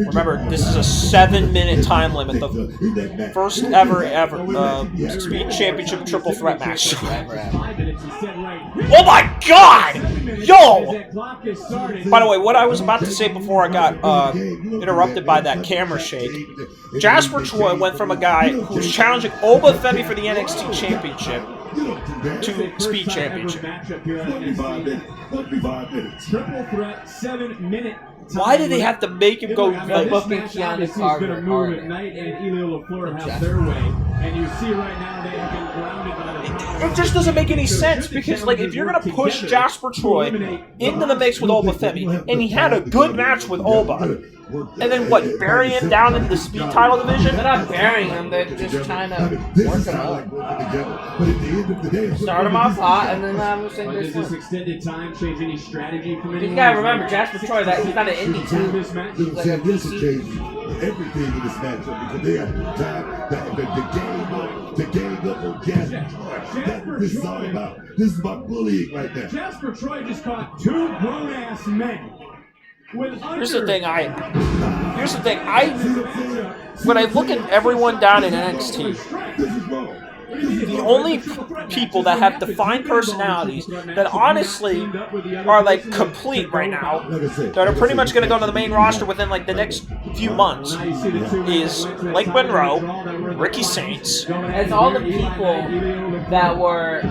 Remember, this is a 7-minute time limit. The first ever Speed Championship Triple Threat match. Oh my God! Yo! By the way, what I was about to say before I got interrupted by that camera shake, Jasper Troy went from a guy who was challenging Oba Femi for the NXT Championship to Speed Championship. Triple threat, 7-minute. Why did they have to make him go like booking Keanu Carter harder? Knight and Elio LaFleur have their way, and you see right now they have been grounded by the. It just doesn't make any sense because, like, if you're gonna push Jasper Troy into the mix with Oba Femi, and he had a good match with Oba, and then what? Bury him down into the Speed title division? They're not burying him. They're just trying to work him up. Start him off hot, and then have him sing Does this extended time change any strategy from anyone? You gotta remember, Jasper Troy, that he's not an indie talent. This match. He's like a DC. Everything in this matchup because they have time. The game of Jasper. That's what this is all about. This is about bullying right now. Jasper Troy just caught 2 grown-ass men. Here's the thing, when I look at everyone down in NXT, the only people that have defined personalities that honestly are like complete right now, that are pretty much going to go to the main roster within like the next few months, is Blake Monroe, Ricky Saints. It's all the people that were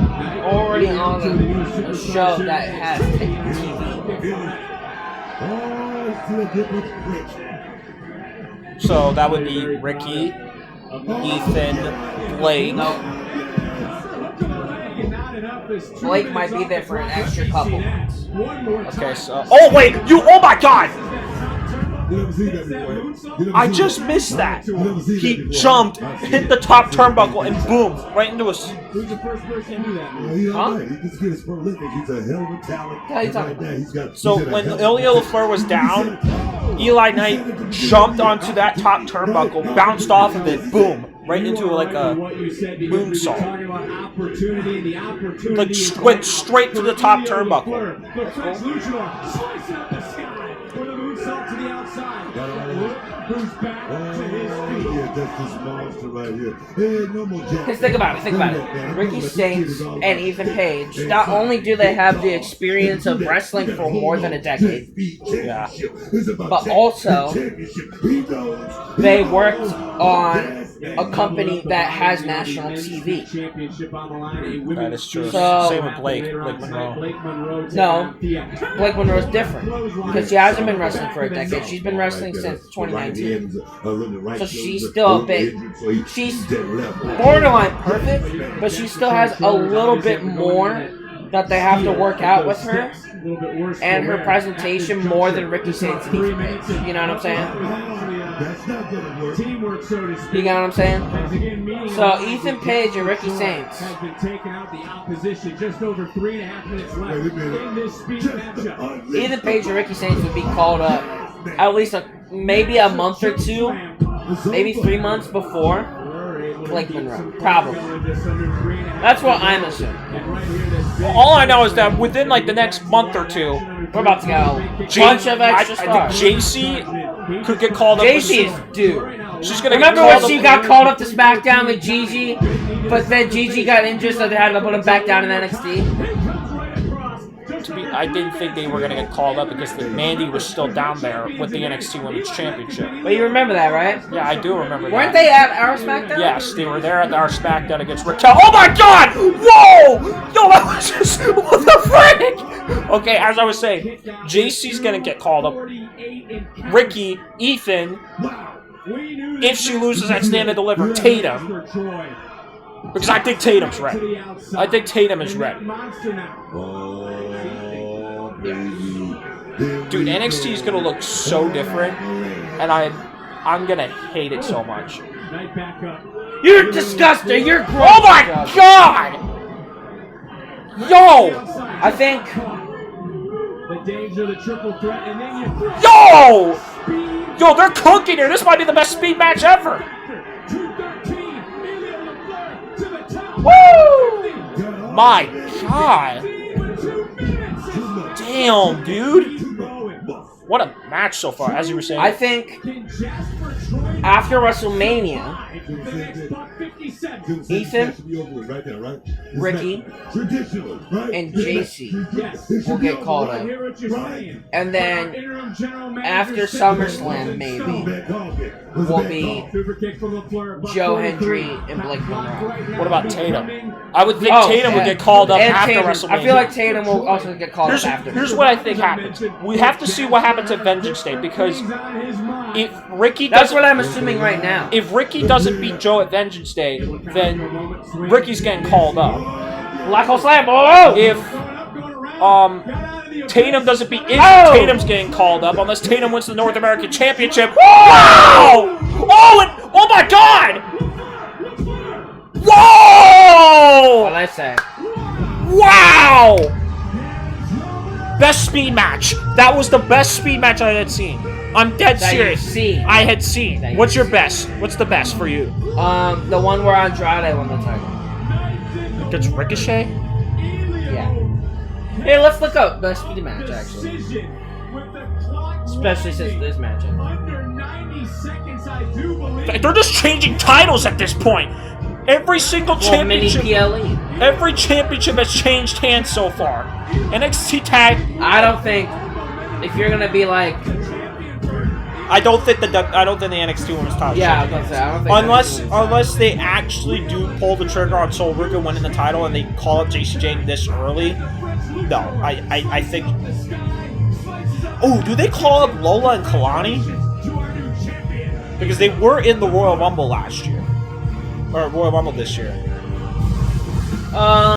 already on a show that has TV. So that would be Ricky, Ethan, Blake. No. Blake might be there for an extra couple months. Okay, so... Oh, wait! Oh, my God! I just missed that. He jumped, hit the top turnbuckle, and boom, right into us. Who's the first person to do that? Huh? He's prolific. He's a hell of a talent. So when Elio LaFleur was down, Eli Knight jumped onto that top turnbuckle, bounced off of it, boom, right into like a moonsault. Like went straight to the top turnbuckle. To the outside. Who's back to his feet? That's this monster right here. No more Jack. Because think about it. Ricky Saints and Ethan Page, not only do they have the experience of wrestling for more than a decade, yeah, but also they worked on a company that has national TV. That is true. So, same with Blake Monroe. No, Blake Monroe's different because she hasn't been wrestling for a decade. She's been wrestling since 2019. So she's still a bit. She's borderline perfect, but she still has a little bit more that they have to work out with her, and her presentation more than Ricky Saints and Ethan Page. You know what I'm saying? You know what I'm saying? So Ethan Page and Ricky Saints has been taking out the opposition. Just over 3.5 minutes left in this speed matchup. Ethan Page and Ricky Saints would be called up at least maybe a month or two, maybe 3 months before Blake Monroe. Probably. That's what I'm assuming. All I know is that within like the next month or two, we're about to get a bunch of extra stars. I think JC could get called up. JC is due. She's gonna Remember get when called she up. got called up to SmackDown with Gigi, but then Gigi got injured, so they had to put him back down in NXT? I didn't think they were gonna get called up because Mandy was still down there with the NXT Women's Championship. But you remember that, right? Yeah, I do remember that. Weren't they at our SmackDown? Yes, they were there at our SmackDown against Raquel. Oh my God! Whoa! Yo, that was just what the frick? Okay, as I was saying, JC's gonna get called up. Ricky, Ethan, if she loses at Stand and Deliver, Tatum. Because I think Tatum's ready. I think Tatum is ready. Dude, NXT is gonna look so different, and I'm gonna hate it so much. You're disgusting. You're gross. Oh my God! Yo! I think. Yo! Yo, they're cooking here. This might be the best speed match ever. Woo! My God! Damn, dude. What a match so far, as you were saying. I think after WrestleMania, Ethan, Ricky, and JC will get called up. And then after SummerSlam, maybe, will be Joe Hendry and Blake Monroe. What about Tatum? I would think Tatum would get called up And after Tatum. WrestleMania. I feel like Tatum will also get called up after. Here's what I think happens. We have to see what happens at Vengeance Day, because if Ricky That's doesn't, what I'm assuming right now. if Ricky doesn't beat Joe at Vengeance Day, then Ricky's getting called up. Black Hole Slam. Oh! If Tatum doesn't beat Tatum's getting called up unless Tatum wins the North American Championship. Wow! Oh my God! Whoa! What I say? Wow! Best speed match. That was the best speed match I had seen. I'm dead serious. I had seen. What's your best? What's the best for you? The one where Andrade won the title. That's Ricochet? Yeah. Hey, let's look up best speed match actually. Especially since this match. They're just changing titles at this point. Every single championship. Mini PLE. Every championship has changed hands so far. NXT tag. I don't think if you're gonna be like. I don't think the NXT Women's title. Yeah, I was gonna say I don't think. Unless they actually do pull the trigger on Sol Ruka winning the title and they call up JC Jane this early. No, I think. Oh, do they call up Lola and Kalani? Because they were in the Royal Rumble last year. Or Royal Rumble this year.